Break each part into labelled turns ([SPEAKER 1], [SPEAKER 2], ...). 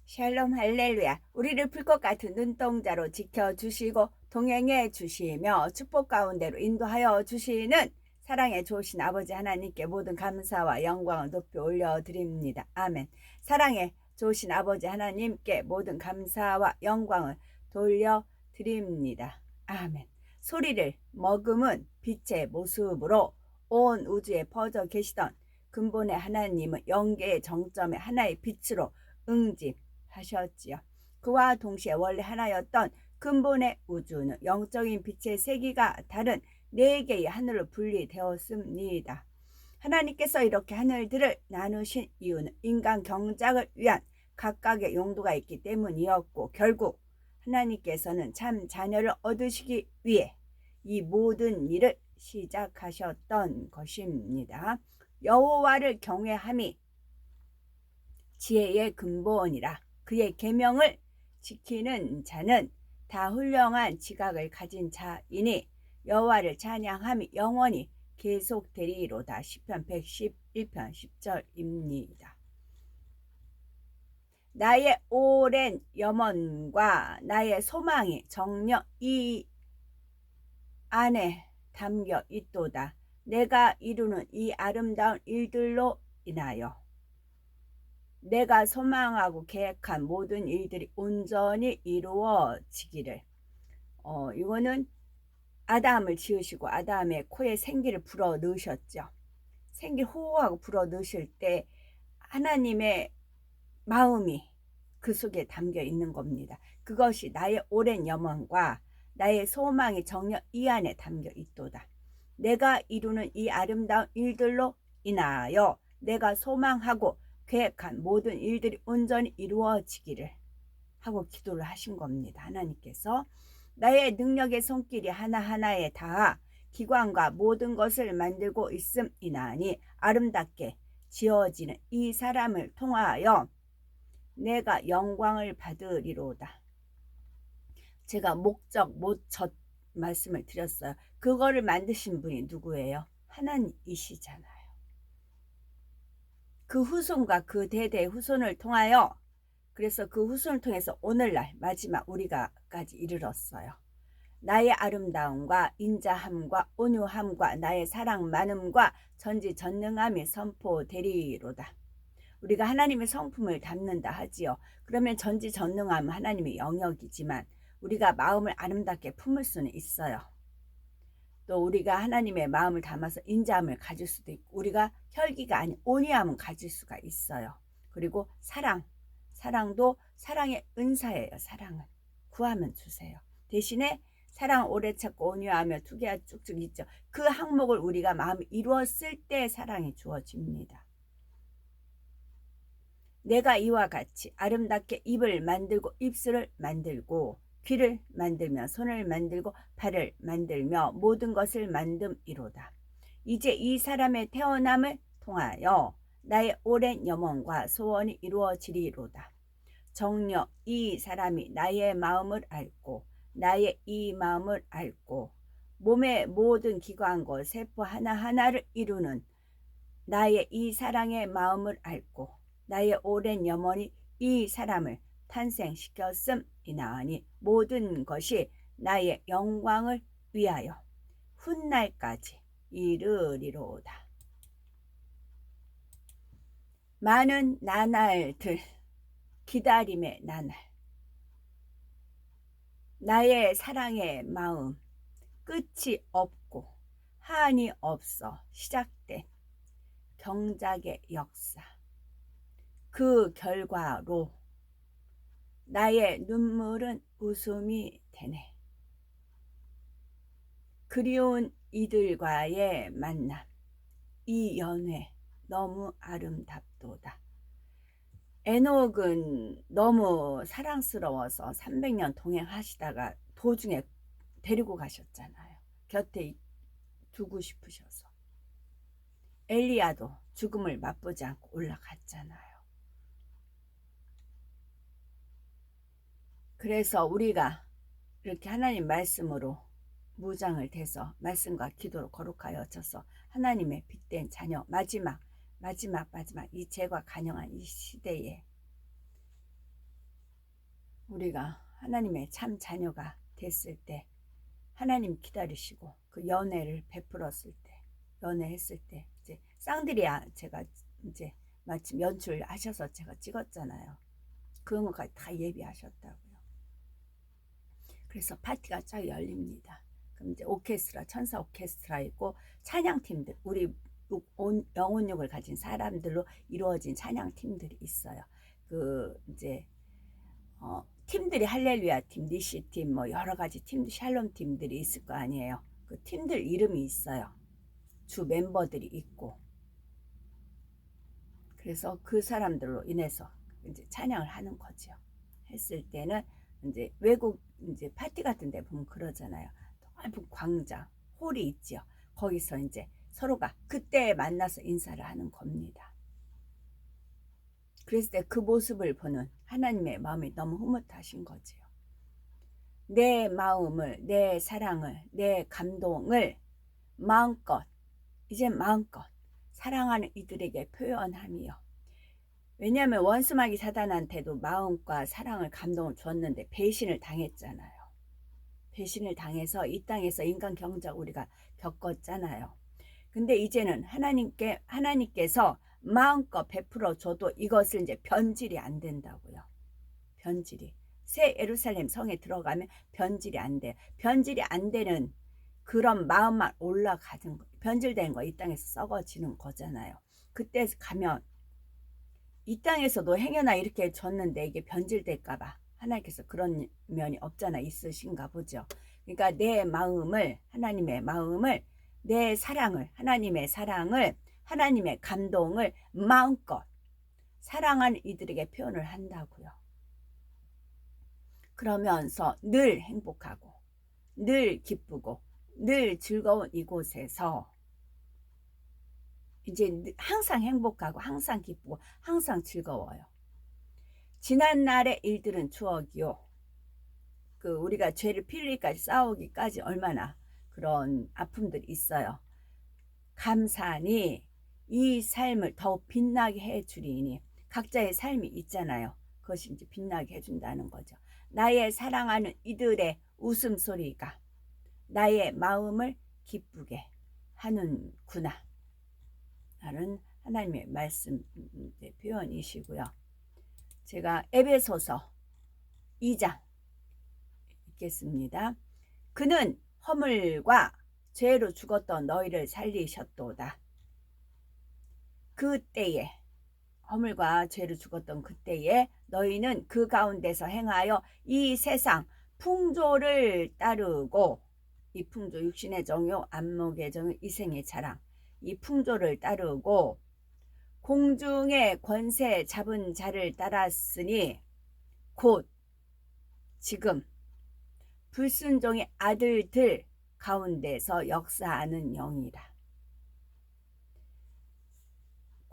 [SPEAKER 1] 샬롬 할렐루야. 우리를 불꽃 같은 눈동자로 지켜주시고 동행해 주시며 축복 가운데로 인도하여 주시는 사랑의 좋으신 아버지 하나님께 모든 감사와 영광을 높이 올려드립니다. 아멘. 사랑의 좋으신 아버지 하나님께 모든 감사와 영광을 돌려드립니다. 아멘. 소리를 머금은 빛의 모습으로 온 우주에 퍼져 계시던 근본의 하나님은 영계의 정점의 하나의 빛으로 응집하셨지요. 그와 동시에 원래 하나였던 근본의 우주는 영적인 빛의 세기가 다른 네 개의 하늘로 분리되었습니다. 하나님께서 이렇게 하늘들을 나누신 이유는 인간 경작을 위한 각각의 용도가 있기 때문이었고, 결국 하나님께서는 참 자녀를 얻으시기 위해 이 모든 일을 시작하셨던 것입니다. 여호와를 경외함이 지혜의 근본이라. 그의 계명을 지키는 자는 다 훌륭한 지각을 가진 자이니 여호와를 찬양함이 영원히 계속되리로다. 시편 111편 10절입니다. 나의 오랜 염원과 나의 소망이 정녕 이 안에 담겨 있도다. 내가 이루는 이 아름다운 일들로 인하여 내가 소망하고 계획한 모든 일들이 온전히 이루어지기를. 이거는 아담을 지으시고 아담의 코에 생기를 불어 넣으셨죠. 생기를 호호하고 불어 넣으실 때 하나님의 마음이 그 속에 담겨 있는 겁니다. 그것이 나의 오랜 염원과 나의 소망이 정녕 이 안에 담겨 있도다. 내가 이루는 이 아름다운 일들로 인하여 내가 소망하고 계획한 모든 일들이 온전히 이루어지기를 하고 기도를 하신 겁니다. 하나님께서 나의 능력의 손길이 하나하나에 닿아 기관과 모든 것을 만들고 있음이나니 아름답게 지어지는 이 사람을 통하여 내가 영광을 받으리로다. 제가 목적, 모첫 말씀을 드렸어요. 그거를 만드신 분이 누구예요? 하나님이시잖아요. 그 후손과 그 대대의 후손을 통하여, 그래서 그 후손을 통해서 오늘날 마지막 우리가까지 이르렀어요. 나의 아름다움과 인자함과 온유함과 나의 사랑 많음과 전지전능함이 선포되리로다. 우리가 하나님의 성품을 담는다 하지요. 그러면 전지전능함은 하나님의 영역이지만 우리가 마음을 아름답게 품을 수는 있어요. 또 우리가 하나님의 마음을 담아서 인자함을 가질 수도 있고, 우리가 혈기가 아닌 온유함을 가질 수가 있어요. 그리고 사랑도 사랑의 은사예요. 사랑은 구하면 주세요. 대신에 사랑은 오래 참고 온유하며 투기가 쭉쭉 있죠. 그 항목을 우리가 마음이 이루었을 때 사랑이 주어집니다. 내가 이와 같이 아름답게 입을 만들고 입술을 만들고 귀를 만들며 손을 만들고 발을 만들며 모든 것을 만듦이로다. 이제 이 사람의 태어남을 통하여 나의 오랜 염원과 소원이 이루어지리로다. 정녕 이 사람이 나의 마음을 알고 나의 이 마음을 알고 몸의 모든 기관과 세포 하나하나를 이루는 나의 이 사랑의 마음을 알고 나의 오랜 염원이 이 사람을 탄생시켰음이나니 모든 것이 나의 영광을 위하여 훗날까지 이르리로다. 많은 나날들, 기다림의 나날, 나의 사랑의 마음, 끝이 없고 한이 없어 시작된 경작의 역사, 그 결과로 나의 눈물은 웃음이 되네. 그리운 이들과의 만남, 이 연회 너무 아름답도다. 에녹은 너무 사랑스러워서 300년 동행하시다가 도중에 데리고 가셨잖아요. 곁에 두고 싶으셔서. 엘리야도 죽음을 맛보지 않고 올라갔잖아요. 그래서 우리가 이렇게 하나님 말씀으로 무장을 대서 말씀과 기도로 거룩하여져서 하나님의 빛된 자녀, 마지막 이 죄가 간영한 이 시대에 우리가 하나님의 참 자녀가 됐을 때 하나님 기다리시고 그 연애를 베풀었을 때, 연애했을 때 이제 쌍들이야 제가 이제 마침 연출하셔서 제가 찍었잖아요. 그런 것까지 다 예비하셨다고요. 그래서 파티가 쫙 열립니다. 그럼 이제 오케스트라, 천사 오케스트라 있고 찬양팀들, 우리 영혼력을 가진 사람들로 이루어진 찬양팀들이 있어요. 그 이제 팀들이 할렐루야 팀, 니시 팀, 뭐 여러 가지 팀, 샬롬 팀들이 있을 거 아니에요. 그 팀들 이름이 있어요. 주 멤버들이 있고. 그래서 그 사람들로 인해서 이제 찬양을 하는 거죠. 했을 때는 이제 외국 이제 파티 같은 데 보면 그러잖아요. 넓은 광장, 홀이 있죠. 거기서 이제 서로가 그때 만나서 인사를 하는 겁니다. 그랬을 때 그 모습을 보는 하나님의 마음이 너무 흐뭇하신 거지요. 내 마음을, 내 사랑을, 내 감동을 마음껏, 이제 마음껏 사랑하는 이들에게 표현하며, 왜냐하면 원수마귀 사단한테도 마음과 사랑을, 감동을 줬는데 배신을 당했잖아요. 배신을 당해서 이 땅에서 인간 경작 우리가 겪었잖아요. 근데 이제는 하나님께서 마음껏 베풀어 줘도 이것을 이제 변질이 안 된다고요. 변질이. 새 예루살렘 성에 들어가면 변질이 안 돼. 변질이 안 되는 그런 마음만 올라가는 거, 변질된 거 이 땅에서 썩어지는 거잖아요. 그때 가면 이 땅에서도 행여나 이렇게 줬는데 이게 변질될까봐 하나님께서 그런 면이 없잖아 있으신가 보죠. 그러니까 내 마음을, 하나님의 마음을, 내 사랑을, 하나님의 사랑을, 하나님의 감동을 마음껏 사랑하는 이들에게 표현을 한다고요. 그러면서 늘 행복하고 늘 기쁘고 늘 즐거운 이곳에서 이제 항상 행복하고 항상 기쁘고 항상 즐거워요. 지난날의 일들은 추억이요. 그 우리가 죄를 필리까지 싸우기까지 얼마나 그런 아픔들이 있어요. 감사하니 이 삶을 더욱 빛나게 해주리니, 각자의 삶이 있잖아요. 그것이 이제 빛나게 해준다는 거죠. 나의 사랑하는 이들의 웃음소리가 나의 마음을 기쁘게 하는구나 라는 하나님의 말씀 표현이시고요. 제가 에베소서 2장 읽겠습니다. 그는 허물과 죄로 죽었던 너희를 살리셨도다. 그때에, 허물과 죄로 죽었던 그때에 너희는 그 가운데서 행하여 이 세상 풍조를 따르고, 이 풍조 육신의 정욕, 안목의 정욕, 이생의 자랑, 이 풍조를 따르고 공중의 권세 잡은 자를 따랐으니 곧 지금 불순종의 아들들 가운데서 역사하는 영이라.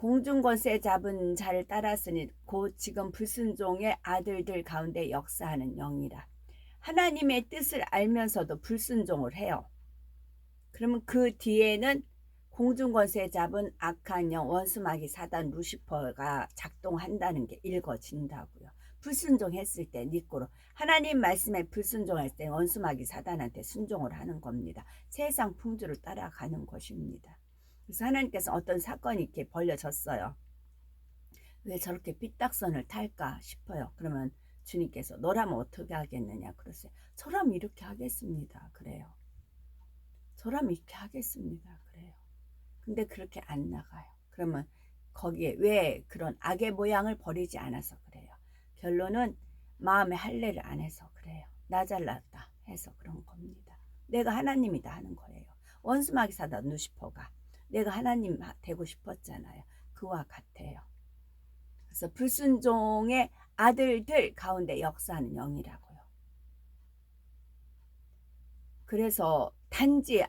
[SPEAKER 1] 공중권세 잡은 자를 따랐으니 곧 지금 불순종의 아들들 가운데 역사하는 영이라. 하나님의 뜻을 알면서도 불순종을 해요. 그러면 그 뒤에는 공중권세 잡은 악한 영, 원수마귀 사단 루시퍼가 작동한다는 게 읽어진다고요. 불순종했을 때 니꼬로, 하나님 말씀에 불순종할 때 원수마귀 사단한테 순종을 하는 겁니다. 세상 풍조를 따라가는 것입니다. 그래서 하나님께서 어떤 사건이 이렇게 벌려졌어요. 왜 저렇게 삐딱선을 탈까 싶어요. 그러면 주님께서 너라면 어떻게 하겠느냐 그러세요. 저라면 이렇게 하겠습니다. 그래요. 저라면 이렇게 하겠습니다. 그래요. 근데 그렇게 안 나가요. 그러면 거기에 왜 그런 악의 모양을 버리지 않아서 그래요. 결론은 마음의 할례를 안 해서 그래요. 나 잘났다 해서 그런 겁니다. 내가 하나님이다 하는 거예요. 원수마귀 사단 루시퍼가 내가 하나님 되고 싶었잖아요. 그와 같아요. 그래서 불순종의 아들들 가운데 역사하는 영이라고요. 그래서 단지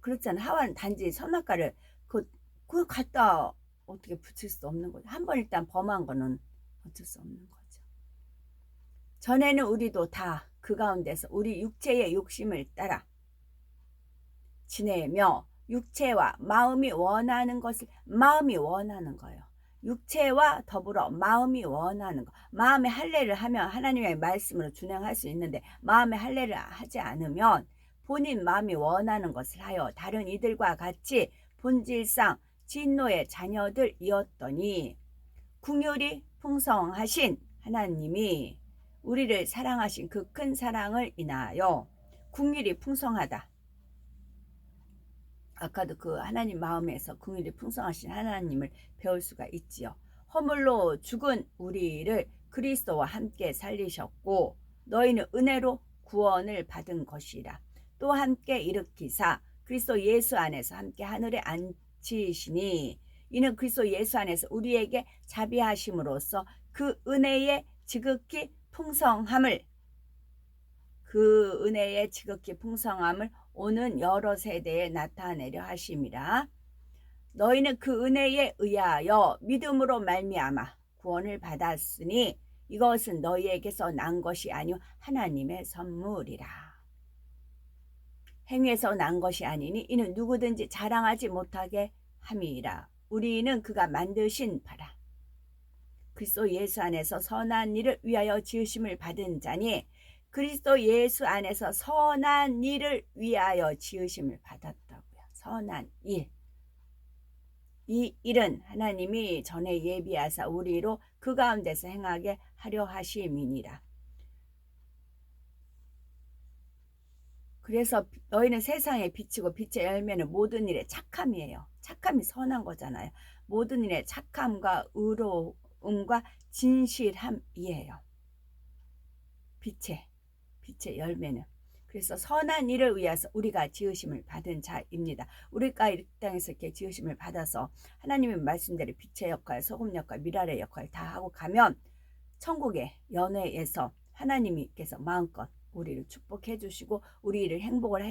[SPEAKER 1] 그렇잖아. 하와는 단지 선악과를 그걸 갖다 어떻게 붙일 수 없는 거죠. 한번 일단 범한 거는 어쩔 수 없는 거죠. 전에는 우리도 다 그 가운데서 우리 육체의 욕심을 따라 지내며 육체와 마음이 원하는 것을, 마음이 원하는 거예요. 육체와 더불어 마음이 원하는 거. 마음의 할례를 하면 하나님의 말씀으로 준행할 수 있는데 마음의 할례를 하지 않으면 본인 마음이 원하는 것을 하여 다른 이들과 같이 본질상 진노의 자녀들이었더니 긍휼이 풍성하신 하나님이 우리를 사랑하신 그 큰 사랑을 인하여 긍휼이 풍성하다. 아까도 그 하나님 마음에서 긍휼이 풍성하신 하나님을 배울 수가 있지요. 허물로 죽은 우리를 그리스도와 함께 살리셨고 너희는 은혜로 구원을 받은 것이라. 또 함께 일으키사 그리스도 예수 안에서 함께 하늘에 앉히시니 이는 그리스도 예수 안에서 우리에게 자비하심으로써 그 은혜의 지극히 풍성함을 오는 여러 세대에 나타내려 하심이라. 너희는 그 은혜에 의하여 믿음으로 말미암아 구원을 받았으니 이것은 너희에게서 난 것이 아니요 하나님의 선물이라. 행위에서 난 것이 아니니 이는 누구든지 자랑하지 못하게 함이라. 우리는 그가 만드신 바라 그리스도 예수 안에서 선한 일을 위하여 지으심을 받은 자니 그리스도 예수 안에서 선한 일을 위하여 지으심을 받았다고요. 선한 일. 이 일은 하나님이 전에 예비하사 우리로 그 가운데서 행하게 하려 하심이니라. 그래서 너희는 세상에 비치고 빛의 열매는 모든 일에 착함이에요. 착함이 선한 거잖아요. 모든 일에 착함과 의로움과 진실함이에요. 빛의 열매는. 그래서 선한 일을 위해서 우리가 지으심을 받은 자입니다. 우리가 이 땅에서 이렇게 지으심을 받아서 하나님의 말씀대로 빛의 역할, 소금 역할, 미랄의 역할 다 하고 가면 천국의 연회에서 하나님께서 마음껏 우리를 축복해 주시고 우리를 행복을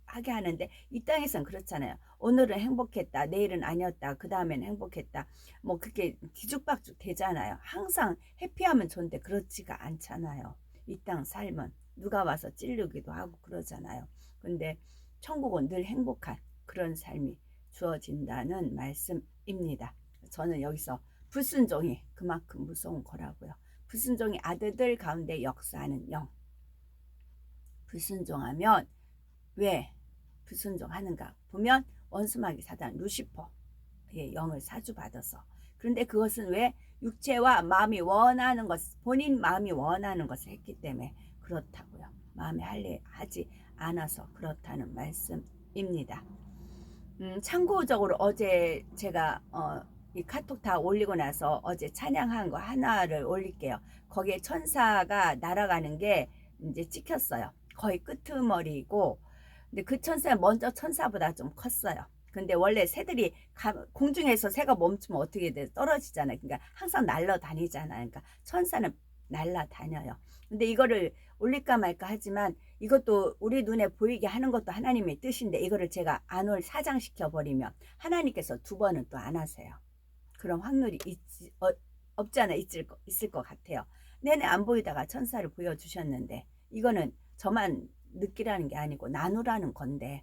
[SPEAKER 1] 하게 하는데 이 땅에서는 그렇잖아요. 오늘은 행복했다, 내일은 아니었다, 그 다음에는 행복했다. 뭐 그렇게 뒤죽박죽 되잖아요. 항상 해피하면 좋은데 그렇지가 않잖아요. 이 땅 삶은 누가 와서 찔르기도 하고 그러잖아요. 근데 천국은 늘 행복한 그런 삶이 주어진다는 말씀입니다. 저는 여기서 불순종이 그만큼 무서운 거라고요. 불순종이 아들들 가운데 역사하는 영. 불순종하면 왜 불순종하는가 보면 원수마귀 사단 루시퍼의 영을 사주받아서. 그런데 그것은 왜 육체와 마음이 원하는 것, 본인 마음이 원하는 것을 했기 때문에 그렇다고요. 마음에 할례하지 않아서 그렇다는 말씀입니다. 참고적으로 어제 제가 이 카톡 다 올리고 나서 어제 찬양한 거 하나를 올릴게요. 거기에 천사가 날아가는 게 이제 찍혔어요. 거의 끄트머리고, 근데 그 천사는 먼저 천사보다 좀 컸어요. 근데 원래 새들이 공중에서 새가 멈추면 어떻게 돼? 떨어지잖아요. 그러니까 항상 날아다니잖아요. 그러니까 천사는 날아다녀요. 근데 이거를 올릴까 말까 하지만 이것도 우리 눈에 보이게 하는 것도 하나님의 뜻인데 이거를 제가 안 사장시켜 버리면 하나님께서 두 번은 또 안 하세요. 그런 확률이 없지 않아 있을 것 같아요. 내내 안 보이다가 천사를 보여주셨는데 이거는 저만 느끼라는 게 아니고 나누라는 건데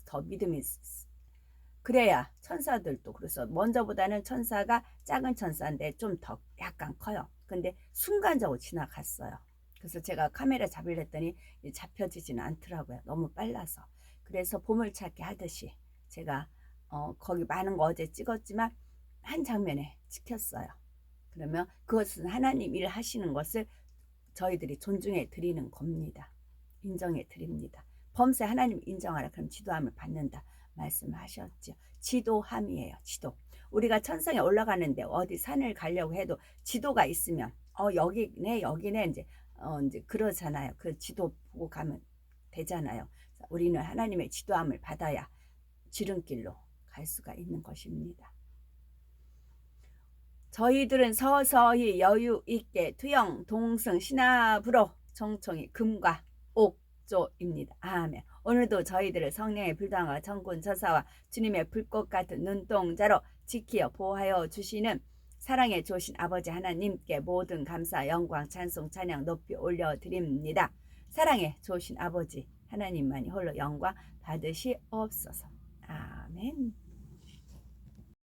[SPEAKER 1] 더 믿음이 그래야 천사들도. 그래서 먼저보다는 천사가 작은 천사인데 좀 더 약간 커요. 근데 순간적으로 지나갔어요. 그래서 제가 카메라 잡으려 했더니 잡혀지지는 않더라고요. 너무 빨라서. 그래서 보물찾기 하듯이 제가 거기 많은 거 어제 찍었지만 한 장면에 찍혔어요. 그러면 그것은 하나님 일 하시는 것을 저희들이 존중해 드리는 겁니다. 인정해 드립니다. 범세 하나님 인정하라. 그럼 지도함을 받는다 말씀하셨죠. 지도함이에요. 지도. 우리가 천상에 올라가는데 어디 산을 가려고 해도 지도가 있으면 여기네 이제 그러잖아요. 그 지도 보고 가면 되잖아요. 우리는 하나님의 지도함을 받아야 지름길로 갈 수가 있는 것입니다. 저희들은 서서히 여유 있게 투영 동성 신압으로 청청이 금과 옥조입니다. 아멘. 오늘도 저희들을 성령의 불당과 천군 저사와 주님의 불꽃 같은 눈동자로 지키어 보호하여 주시는 사랑에 좋으신 아버지 하나님께 모든 감사 영광 찬송 찬양 높이 올려드립니다. 사랑에 좋으신 아버지 하나님만이 홀로 영광 받으시옵소서. 아멘.